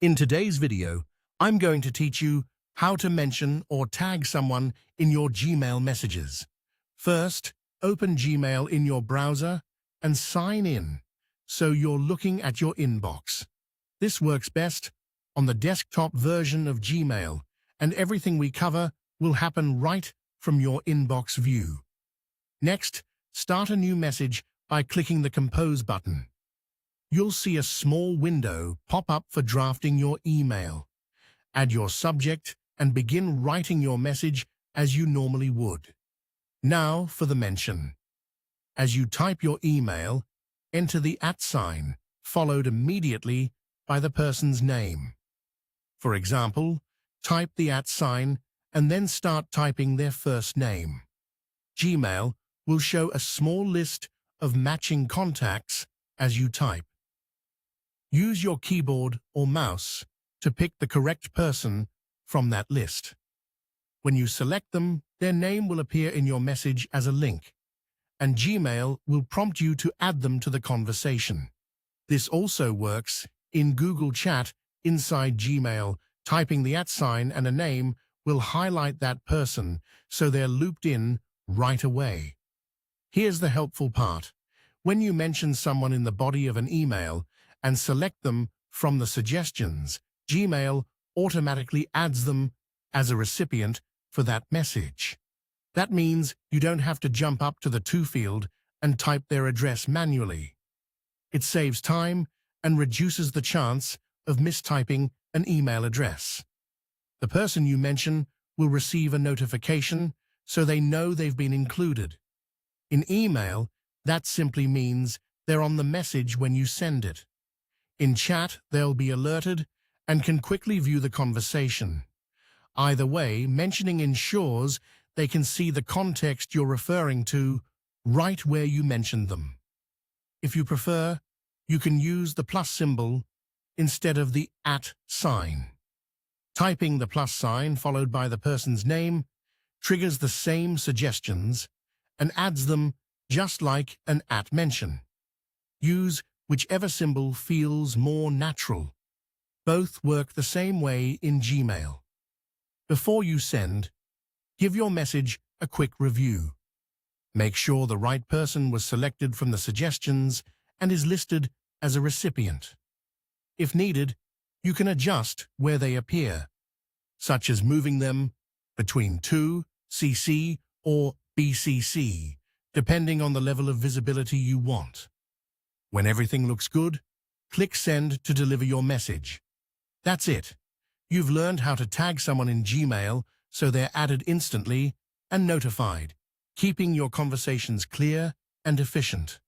In today's video, I'm going to teach you how to mention or tag someone in your Gmail messages. First, open Gmail in your browser and sign in so you're looking at your inbox. This works best on the desktop version of Gmail, and everything we cover will happen right from your inbox view. Next, start a new message by clicking the Compose button. You'll see a small window pop up for drafting your email. Add your subject and begin writing your message as you normally would. Now for the mention. As you type your email, enter the @ sign, followed immediately by the person's name. For example, type the @ sign and then start typing their first name. Gmail will show a small list of matching contacts as you type. Use your keyboard or mouse to pick the correct person from that list. When you select them, their name will appear in your message as a link, and Gmail will prompt you to add them to the conversation. This also works in Google Chat inside Gmail. Typing the @ sign and a name will highlight that person so they're looped in right away. Here's the helpful part. When you mention someone in the body of an email and select them from the suggestions, Gmail automatically adds them as a recipient for that message. That means you don't have to jump up to the to field and type their address manually. It saves time and reduces the chance of mistyping an email address. The person you mention will receive a notification so they know they've been included. In email, that simply means they're on the message when you send it. In chat, they'll be alerted and can quickly view the conversation. Either way, mentioning ensures they can see the context you're referring to right where you mentioned them. If you prefer, you can use the plus symbol instead of the @ sign. Typing the plus sign followed by the person's name triggers the same suggestions and adds them just like an @ mention. Use whichever symbol feels more natural. Both work the same way in Gmail. Before you send, give your message a quick review. Make sure the right person was selected from the suggestions and is listed as a recipient. If needed, you can adjust where they appear, such as moving them between to, CC, or BCC, depending on the level of visibility you want. When everything looks good, click Send to deliver your message. That's it. You've learned how to tag someone in Gmail so they're added instantly and notified, keeping your conversations clear and efficient.